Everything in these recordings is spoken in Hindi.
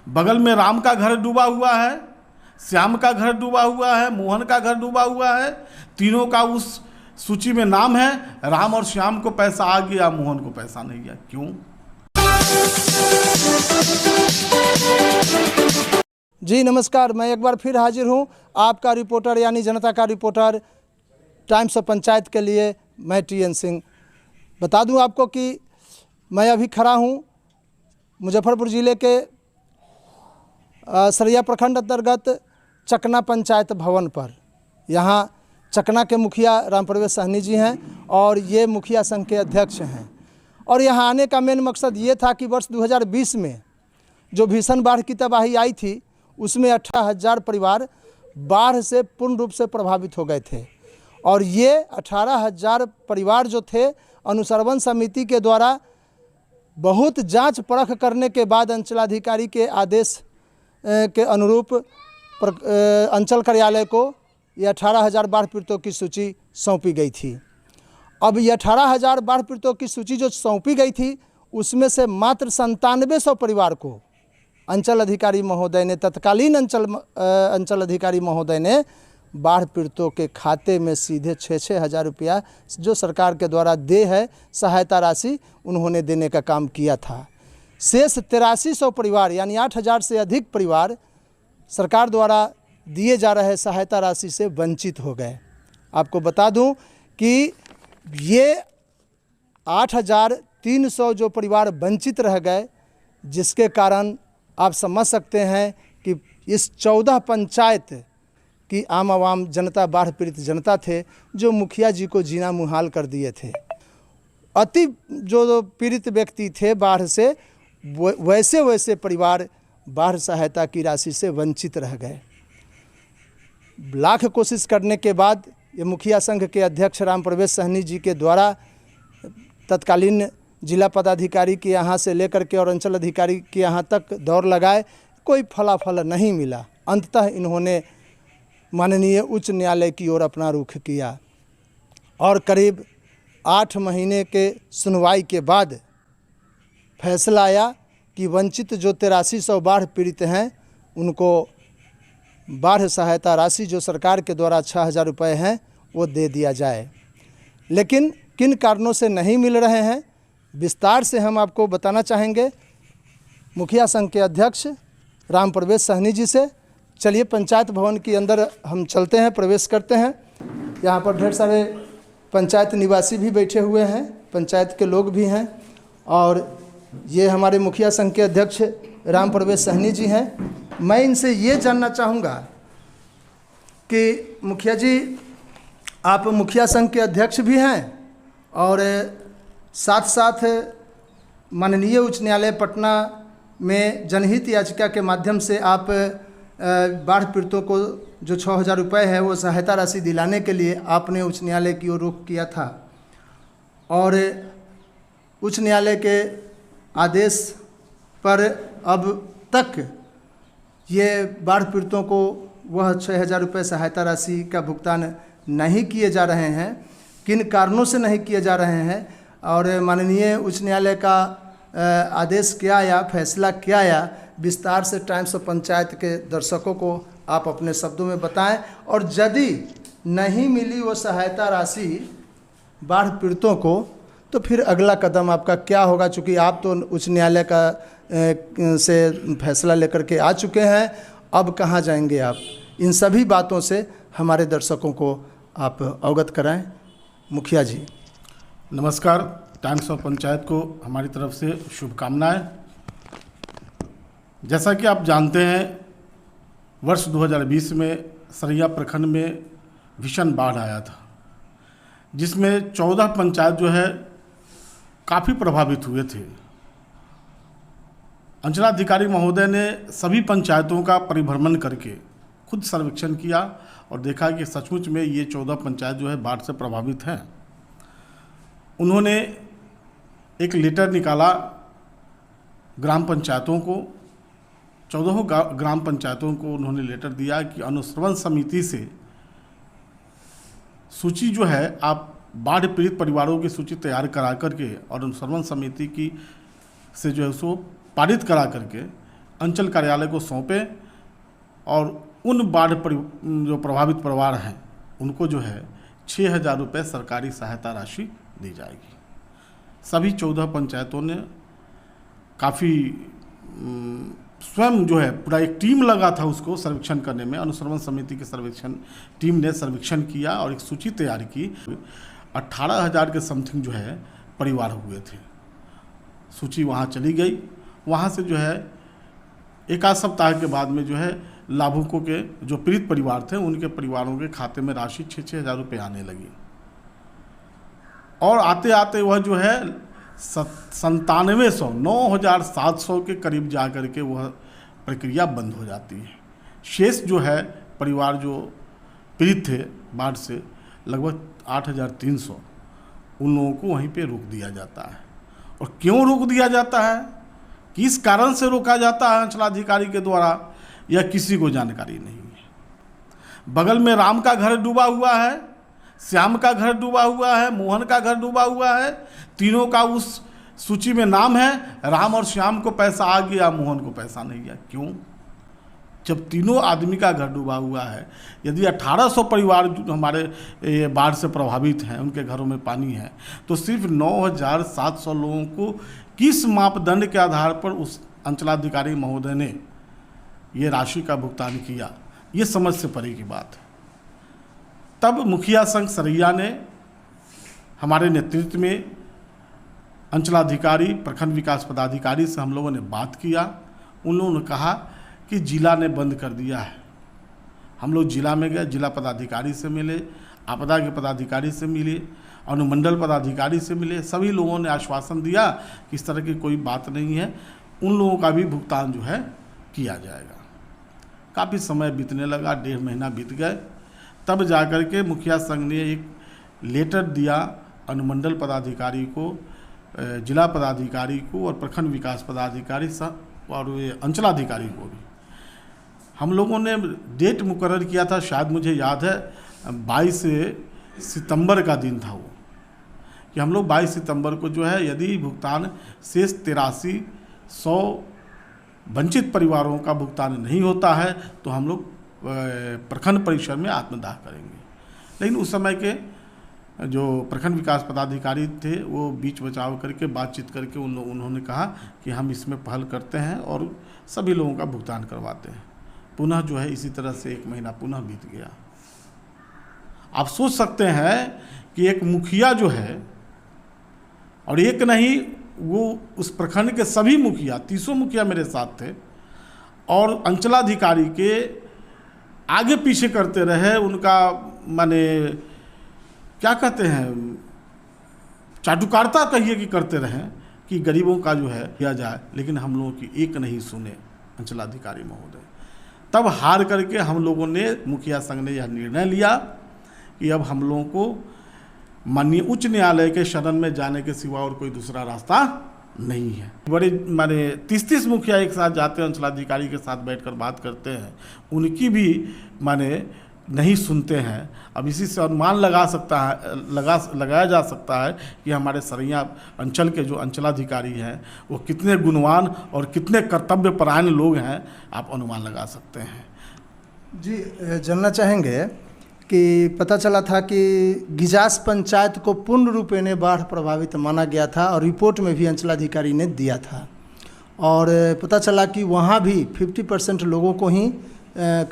बगल में राम का घर डूबा हुआ है, श्याम का घर डूबा हुआ है, मोहन का घर डूबा हुआ है। तीनों का उस सूची में नाम है, राम और श्याम को पैसा आ गया, मोहन को पैसा नहीं गया। क्यों? जी नमस्कार, मैं एक बार फिर हाजिर हूं, आपका रिपोर्टर यानी जनता का रिपोर्टर टाइम्स ऑफ पंचायत के लिए मैं टीएन सिंह। बता दूं आपको कि मैं अभी खड़ा हूं मुजफ्फरपुर ज़िले के सरैया प्रखंड अंतर्गत चकना पंचायत भवन पर। यहाँ चकना के मुखिया राम प्रवेश सहनी जी हैं और ये मुखिया संघ के अध्यक्ष हैं। और यहाँ आने का मेन मकसद ये था कि वर्ष 2020 में जो भीषण बाढ़ की तबाही आई थी उसमें 18,000 परिवार बाढ़ से पूर्ण रूप से प्रभावित हो गए थे। और ये 18,000 परिवार जो थे अनुश्रवण समिति के द्वारा बहुत जांच परख करने के बाद अंचलाधिकारी के आदेश के अनुरूप अंचल कार्यालय को ये 18,000 बाढ़ पीड़ितों की सूची सौंपी गई थी। अब ये 18,000 बाढ़ पीड़ितों की सूची जो सौंपी गई थी उसमें से मात्र 9700 परिवार को अंचल अधिकारी महोदय ने, तत्कालीन अंचल अधिकारी महोदय ने बाढ़ पीड़ितों के खाते में सीधे 6-6 हज़ार रुपया जो सरकार के द्वारा दे है सहायता राशि, उन्होंने देने का काम किया था। शेष 8300 परिवार यानी 8,000 से अधिक परिवार सरकार द्वारा दिए जा रहे सहायता राशि से वंचित हो गए। आपको बता दूं कि ये 8,300 जो परिवार वंचित रह गए, जिसके कारण आप समझ सकते हैं कि इस 14 पंचायत की आम आवाम जनता, बाढ़ पीड़ित जनता थे जो मुखिया जी को जीना मुहाल कर दिए थे। अति जो पीड़ित व्यक्ति थे बाढ़ से, वैसे वैसे परिवार बाढ़ सहायता की राशि से वंचित रह गए। लाख कोशिश करने के बाद ये मुखिया संघ के अध्यक्ष राम प्रवेश सहनी जी के द्वारा तत्कालीन जिला पदाधिकारी के यहाँ से लेकर के और अंचल अधिकारी के यहाँ तक दौड़ लगाए, कोई फलाफल नहीं मिला। अंततः इन्होंने माननीय उच्च न्यायालय की ओर अपना रुख किया और करीब 8 महीने के सुनवाई के बाद फैसला आया कि वंचित जो 8300 बाढ़ पीड़ित हैं उनको बाढ़ सहायता राशि जो सरकार के द्वारा 6,000 रुपये हैं वो दे दिया जाए। लेकिन किन कारणों से नहीं मिल रहे हैं विस्तार से हम आपको बताना चाहेंगे मुखिया संघ के अध्यक्ष राम प्रवेश सहनी जी से। चलिए पंचायत भवन के अंदर हम चलते हैं, प्रवेश करते हैं। यहाँ पर ढेर सारे पंचायत निवासी भी बैठे हुए हैं, पंचायत के लोग भी हैं और ये हमारे मुखिया संघ के अध्यक्ष राम प्रवेश सहनी जी हैं। मैं इनसे ये जानना चाहूँगा कि मुखिया जी, आप मुखिया संघ के अध्यक्ष भी हैं और साथ साथ माननीय उच्च न्यायालय पटना में जनहित याचिका के माध्यम से आप बाढ़ पीड़ितों को जो 6,000 रुपये है वो सहायता राशि दिलाने के लिए आपने उच्च न्यायालय की ओर रुख किया था और उच्च न्यायालय के आदेश पर अब तक ये बाढ़ पीड़ितों को वह 6,000 रुपये सहायता राशि का भुगतान नहीं किए जा रहे हैं। किन कारणों से नहीं किए जा रहे हैं और माननीय उच्च न्यायालय का आदेश क्या आया, फैसला क्या आया, विस्तार से टाइम्स ऑफ पंचायत के दर्शकों को आप अपने शब्दों में बताएं। और यदि नहीं मिली वो सहायता राशि बाढ़ पीड़ितों को तो फिर अगला कदम आपका क्या होगा? चूँकि आप तो उच्च न्यायालय का से फैसला लेकर के आ चुके हैं, अब कहाँ जाएंगे आप? इन सभी बातों से हमारे दर्शकों को आप अवगत कराएं। मुखिया जी नमस्कार, टाइम्स ऑफ पंचायत को हमारी तरफ से शुभकामनाएं। जैसा कि आप जानते हैं वर्ष 2020 में सरैया प्रखंड में भीषण बाढ़ आया था, जिसमें 14 पंचायत जो है काफ़ी प्रभावित हुए थे। अंचलाधिकारी महोदय ने सभी पंचायतों का परिभ्रमण करके खुद सर्वेक्षण किया और देखा कि सचमुच में ये 14 पंचायत जो है बाढ़ से प्रभावित हैं। उन्होंने एक लेटर निकाला ग्राम पंचायतों को, 14 ग्राम पंचायतों को उन्होंने लेटर दिया कि अनुश्रवण समिति से सूची जो है आप बाढ़ पीड़ित परिवारों की सूची तैयार करा करके और अनुश्रवण समिति की से जो है उसको पारित करा करके अंचल कार्यालय को सौंपें और उन जो प्रभावित परिवार हैं उनको जो है 6,000 रुपये सरकारी सहायता राशि दी जाएगी। सभी 14 पंचायतों ने काफ़ी स्वयं जो है पूरा एक टीम लगा था उसको सर्वेक्षण करने में। अनुश्रवण समिति के सर्वेक्षण टीम ने सर्वेक्षण किया और एक सूची तैयार की। 18,000 के समथिंग जो है परिवार हुए थे। सूची वहाँ चली गई। वहाँ से जो है एक आध सप्ताह के बाद में जो है लाभुकों के जो पीड़ित परिवार थे उनके परिवारों के खाते में राशि 6,000 रुपये आने लगी और आते आते वह जो है 9,700 के करीब जा कर के वह प्रक्रिया बंद हो जाती है। शेष जो है परिवार जो पीड़ित थे बाढ़ से लगभग 8,300 उन लोगों को वहीं पे रोक दिया जाता है। और क्यों रोक दिया जाता है, किस कारण से रोका जाता है अंचलाधिकारी के द्वारा, यह किसी को जानकारी नहीं है। बगल में राम का घर डूबा हुआ है, श्याम का घर डूबा हुआ है, मोहन का घर डूबा हुआ है। तीनों का उस सूची में नाम है। राम और श्याम को पैसा आ गया, मोहन को पैसा नहीं गया। क्यों? जब तीनों आदमी का घर डूबा हुआ है, यदि 1800 परिवार जो हमारे बाढ़ से प्रभावित हैं उनके घरों में पानी है, तो सिर्फ 9,700 लोगों को किस मापदंड के आधार पर उस अंचलाधिकारी महोदय ने ये राशि का भुगतान किया, ये समझ से परे की बात है। तब मुखिया संघ सरैया ने हमारे नेतृत्व में अंचलाधिकारी, प्रखंड विकास पदाधिकारी से हम लोगों ने बात किया। उन लोगों ने कहा कि जिला ने बंद कर दिया है। हम लोग जिला में गए, जिला पदाधिकारी से मिले, आपदा के पदाधिकारी से मिले, अनुमंडल पदाधिकारी से मिले। सभी लोगों ने आश्वासन दिया कि इस तरह की कोई बात नहीं है, उन लोगों का भी भुगतान जो है किया जाएगा। काफ़ी समय बीतने लगा, 1.5 महीना बीत गए। तब जाकर के मुखिया संघ ने एक लेटर दिया अनुमंडल पदाधिकारी को, जिला पदाधिकारी को और प्रखंड विकास पदाधिकारी और अंचलाधिकारी को भी। हम लोगों ने डेट मुकर्रर किया था, शायद मुझे याद है 22 सितंबर का दिन था वो, कि हम लोग 22 सितंबर को जो है यदि भुगतान शेष 8300 वंचित परिवारों का भुगतान नहीं होता है तो हम लोग प्रखंड परिसर में आत्मदाह करेंगे। लेकिन उस समय के जो प्रखंड विकास पदाधिकारी थे वो बीच बचाव करके बातचीत करके उन्होंने कहा कि हम इसमें पहल करते हैं और सभी लोगों का भुगतान करवाते हैं। पुनः जो है इसी तरह से 1 महीना पुनः बीत गया। आप सोच सकते हैं कि एक मुखिया जो है, और एक नहीं, वो उस प्रखंड के सभी मुखिया, 300 मुखिया मेरे साथ थे, और अंचलाधिकारी के आगे पीछे करते रहे। उनका माने क्या कहते हैं, चाटुकारिता कहिए कि करते रहें कि गरीबों का जो है किया जाए, लेकिन हम लोगों की एक नहीं सुने अंचलाधिकारी महोदय। तब हार करके हम लोगों ने, मुखिया संघ ने यह निर्णय लिया कि अब हम लोगों को माननीय उच्च न्यायालय के शरण में जाने के सिवा और कोई दूसरा रास्ता नहीं है। बड़े माने 30-30 मुखिया एक साथ जाते हैं, अंचलाधिकारी के साथ बैठकर बात करते हैं, उनकी भी माने नहीं सुनते हैं। अब इसी से अनुमान लगाया जा सकता है कि हमारे सरैया अंचल के जो अंचलाधिकारी हैं वो कितने गुणवान और कितने कर्तव्यपरायण लोग हैं, आप अनुमान लगा सकते हैं। जी, जानना चाहेंगे कि पता चला था कि गिजास पंचायत को पूर्ण रूपेण बाढ़ प्रभावित माना गया था और रिपोर्ट में भी अंचलाधिकारी ने दिया था, और पता चला कि वहाँ भी 50% लोगों को ही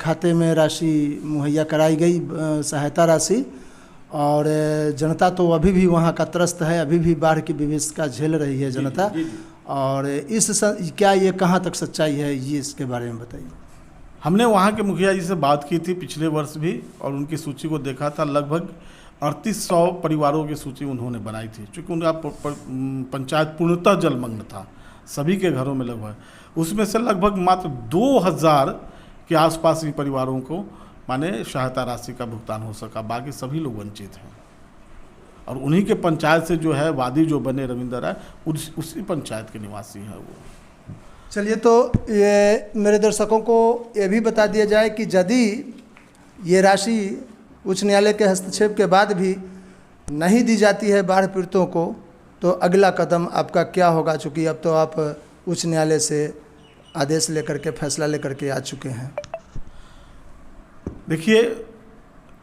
खाते में राशि मुहैया कराई गई, सहायता राशि, और जनता तो अभी भी वहाँ का त्रस्त है, अभी भी बाढ़ की विभीषिका झेल रही है जनता। और क्या ये कहाँ तक सच्चाई है, ये इसके बारे में बताइए। हमने वहाँ के मुखिया जी से बात की थी पिछले वर्ष भी, और उनकी सूची को देखा था। लगभग 3800 परिवारों की सूची उन्होंने बनाई थी, चूँकि उनका पंचायत पूर्णतः जलमग्न था, सभी के घरों में लगभग। उसमें से लगभग मात्र 2000 के आसपास ही परिवारों को माने सहायता राशि का भुगतान हो सका, बाकी सभी लोग वंचित हैं। और उन्हीं के पंचायत से जो है वादी जो बने रविंद्र राय, उसी पंचायत के निवासी हैं वो। चलिए, तो ये मेरे दर्शकों को ये भी बता दिया जाए कि यदि ये राशि उच्च न्यायालय के हस्तक्षेप के बाद भी नहीं दी जाती है बाढ़ पीड़ितों को, तो अगला कदम आपका क्या होगा, चूँकि अब तो आप उच्च न्यायालय से आदेश लेकर के, फैसला लेकर के आ चुके हैं? देखिए,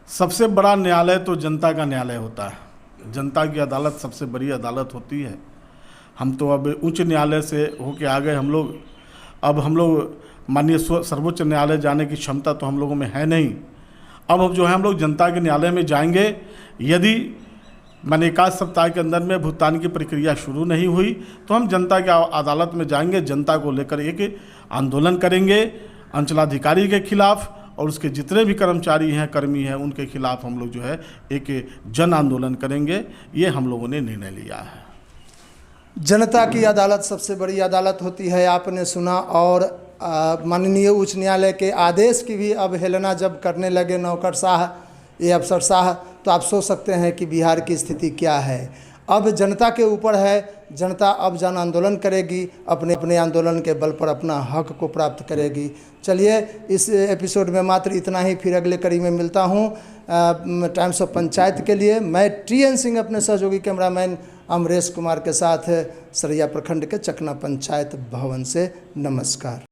सबसे बड़ा न्यायालय तो जनता का न्यायालय होता है। जनता की अदालत सबसे बड़ी अदालत होती है। हम तो अब उच्च न्यायालय से होके आ गए हम लोग। अब हम लोग माननीय सर्वोच्च न्यायालय जाने की क्षमता तो हम लोगों में है नहीं। अब जो है हम लोग जनता के न्यायालय में जाएंगे। यदि मैंने 1 सप्ताह के अंदर में भुगतान की प्रक्रिया शुरू नहीं हुई तो हम जनता की अदालत में जाएंगे। जनता को लेकर एक आंदोलन करेंगे अंचलाधिकारी के खिलाफ, और उसके जितने भी कर्मचारी हैं, कर्मी हैं, उनके खिलाफ हम लोग जो है एक जन आंदोलन करेंगे। ये हम लोगों ने निर्णय लिया है। जनता की अदालत सबसे बड़ी अदालत होती है, आपने सुना। और माननीय उच्च न्यायालय के आदेश की भी अवहेलना जब करने लगे नौकरशाह, ये अफसरशाह, तो आप सोच सकते हैं कि बिहार की स्थिति क्या है। अब जनता के ऊपर है, जनता अब जन आंदोलन करेगी, अपने अपने आंदोलन के बल पर अपना हक को प्राप्त करेगी। चलिए, इस एपिसोड में मात्र इतना ही। फिर अगले कड़ी में मिलता हूँ टाइम्स ऑफ पंचायत के लिए। मैं TN सिंह अपने सहयोगी कैमरामैन अमरेश कुमार के साथ सरैया प्रखंड के चकना पंचायत भवन से। नमस्कार।